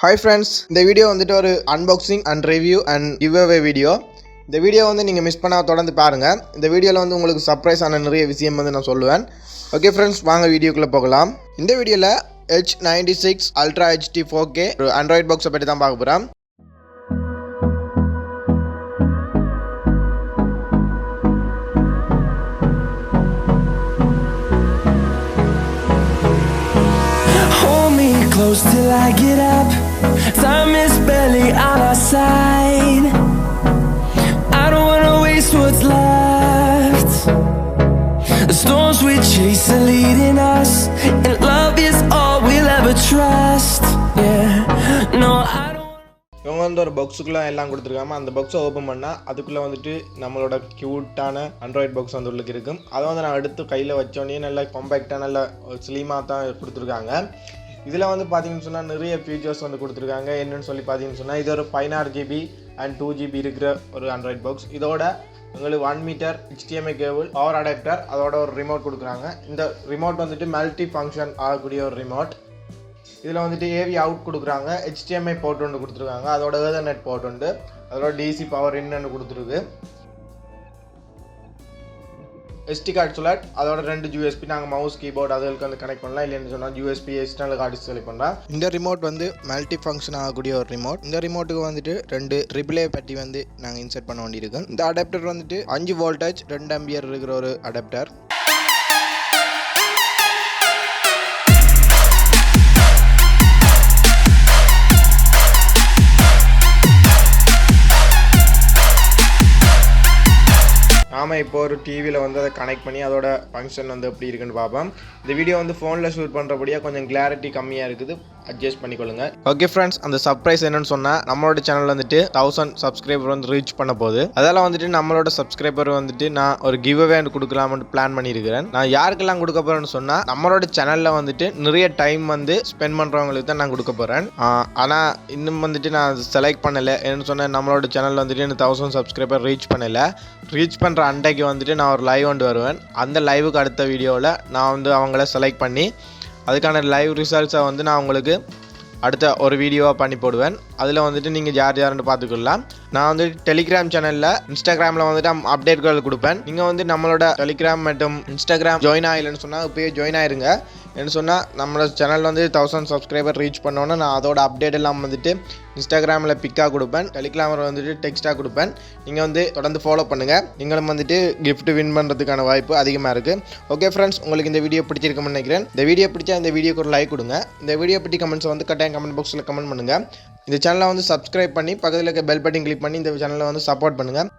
Hi friends, இந்த video வந்துட்டு ஒரு unboxing and review and giveaway video. இந்த வீடியோ வந்து நீங்கள் மிஸ் பண்ணாம தொடர்ந்து பாருங்கள். இந்த வீடியோவில் வந்து உங்களுக்கு சர்ப்ரைஸ் ஆன நிறைய விஷயம் வந்து நான் சொல்லுவேன். ஓகே ஃப்ரெண்ட்ஸ், வாங்க வீடியோக்குள்ளே போகலாம். இந்த வீடியோவில் H96 Ultra HD 4K ஒரு ஆண்ட்ராய்ட் பாக்ஸை பற்றி தான் பார்க்க போகிறோம். Close till I get up. Time is barely on our side. I don't wanna waste what's left. The storms we chase are leading us, and love is all we'll ever trust. Yeah, no, I don't. இவங்க வந்து ஒரு பாக்ஸுக்குள்ளே எல்லாம் கொடுத்துருக்காங்க. அந்த பாக்ஸை open பண்ணால் அதுக்குள்ளே வந்துட்டு நம்மளோட க்யூட்டான ஆண்ட்ராய்ட் பாக்ஸ் வந்து உள்ளுக்கு இருக்கும். அதை வந்து நான் எடுத்து கையில் வச்சோடனே நல்லா காம்பேக்டாக நல்லா ஸ்லிமாக தான் கொடுத்துருக்காங்க. இதில் வந்து பார்த்தீங்கன்னு சொன்னால் நிறைய ஃபீச்சர்ஸ் வந்து கொடுத்துருக்காங்க. என்னென்னு சொல்லி பார்த்தீங்கன்னு சொன்னால் இது ஒரு 16 GB and 2 GB இருக்கிற ஒரு ஆண்ட்ராய்ட் பாக்ஸ். இதோட உங்களுக்கு 1 metre HDMI cable, power adapter, அதோட ஒரு ரிமோட் கொடுக்குறாங்க. இந்த ரிமோட் வந்துட்டு மல்டி ஃபங்க்ஷன் ஆகக்கூடிய ஒரு ரிமோட். இதில் வந்துட்டு AV அவுட் கொடுக்குறாங்க, HDMI போர்ட் ஒன்று கொடுத்துருக்காங்க, அதோட எதர்நெட் போர்ட் உண்டு, அதோட DC பவர் இன்னு கொடுத்துருக்கு, SD கார்டு ஸ்லாட், அதோட 2 USB. நாங்கள் மவுஸ் கீபோர்டு அதுகளுக்கு வந்து கனெக்ட் பண்ணலாம். இல்லைன்னு சொன்னால் USB எக்ஸ்டர்னல் கார்டு செலக்ட் பண்ணலாம். இந்த ரிமோட் வந்து மல்டி ஃபங்க்ஷன் ஆகக்கூடிய ஒரு ரிமோட். இந்த ரிமோட்டுக்கு வந்துட்டு 2 ட்ரிபிள் ஏ பட்டி வந்து நாங்கள் இன்சர்ட் பண்ண வேண்டியிருக்கோம். இந்த அடாப்டர் வந்துட்டு 5 வோல்டேஜ் 2 ஆம்பியர் இருக்கிற ஒரு அடாப்டர். ஆமாம், இப்போ ஒரு டிவியில் வந்து அதை கனெக்ட் பண்ணி அதோட ஃபங்க்ஷன் வந்து எப்படி இருக்குன்னு பார்ப்போம். இந்த வீடியோ வந்து ஃபோனில் ஷூட் பண்ணுறபடியாக கொஞ்சம் கிளாரிட்டி கம்மியாக இருக்குது, அட்ஜஸ்ட் பண்ணிக்கொள்ளுங்க. ஓகே ஃப்ரெண்ட்ஸ், அந்த சர்ப்ரைஸ் என்னன்னு சொன்னால் நம்மளோட சேனல் வந்துட்டு 1000 சப்ஸ்கிரைபர் வந்து ரீச் பண்ண போகுது. அதெல்லாம் வந்துட்டு நம்மளோட சப்ஸ்கிரைபர் வந்துட்டு நான் ஒரு கிவ் அவே கொடுக்கலாம்னு பிளான் பண்ணியிருக்கிறேன். நான் யாருக்கெல்லாம் கொடுக்க போகிறேன்னு சொன்னால் நம்மளோட சேனலில் வந்துட்டு நிறைய டைம் வந்து ஸ்பெண்ட் பண்ணுறவங்களுக்கு தான் நான் கொடுக்க போகிறேன். ஆனால் இன்னும் வந்துட்டு நான் செலக்ட் பண்ணலை. என்னன்னு சொன்னால் நம்மளோட சேனல் வந்துட்டு எனக்கு 1000 சப்ஸ்கிரைபர் ரீச் பண்ணலை. ரீச் பண்ணுற அன்றைக்கு வந்துட்டு நான் ஒரு லைவ் கொண்டு வருவேன். அந்த லைவுக்கு அடுத்த வீடியோவில் நான் வந்து அவங்கள செலக்ட் பண்ணி அதுக்கான லைவ் ரிசல்ட்ஸை வந்து நான் உங்களுக்கு அடுத்த ஒரு வீடியோவாக பண்ணி போடுவேன். அதில் வந்துட்டு நீங்கள் யாருன்னு பார்த்துக்கலாம். நான் வந்து டெலிகிராம் சேனலில் இன்ஸ்டாகிராமில் வந்துட்டு அப்டேட்கள் கொடுப்பேன். நீங்கள் வந்து நம்மளோட டெலிகிராம் மற்றும் இன்ஸ்டாகிராம் ஜாயின் ஆகலைன்னு சொன்னால் இப்போயே ஜாயின் ஆயிருங்க. என்ன சொன்னால் நம்மளோட சேனல் வந்து 1000 சப்ஸ்கிரைபர் ரீச் பண்ணோன்னா நான் அதோட அப்டேட் எல்லாம் வந்துட்டு இன்ஸ்டாகிராமில் பிக்காக கொடுப்பேன், டெலிகிராமில் வந்துட்டு டெக்ஸ்ட்டாக கொடுப்பேன். நீங்கள் வந்து தொடர்ந்து ஃபாலோ பண்ணுங்கள். நீங்களும் வந்துட்டு கிஃப்ட் வின் பண்ணுறதுக்கான வாய்ப்பு அதிகமாக இருக்குது. ஓகே ஃப்ரெண்ட்ஸ், உங்களுக்கு இந்த வீடியோ பிடிச்சிருக்குன்னு நினைக்கிறேன். இந்த வீடியோ பிடிச்சா இந்த வீடியோக்கு ஒரு லைக் கொடுங்க. இந்த வீடியோ பற்றி கமெண்ட்ஸ் வந்து கட்டாயம் கமெண்ட் பாக்ஸில் கமெண்ட் பண்ணுங்கள். இந்த சேனலை வந்து சப்ஸ்கிரைப் பண்ணி பக்கத்தில் இருக்க பெல் பட்டன் கிளிக் பண்ணி இந்த சேனலை வந்து சப்போர்ட் பண்ணுங்கள்.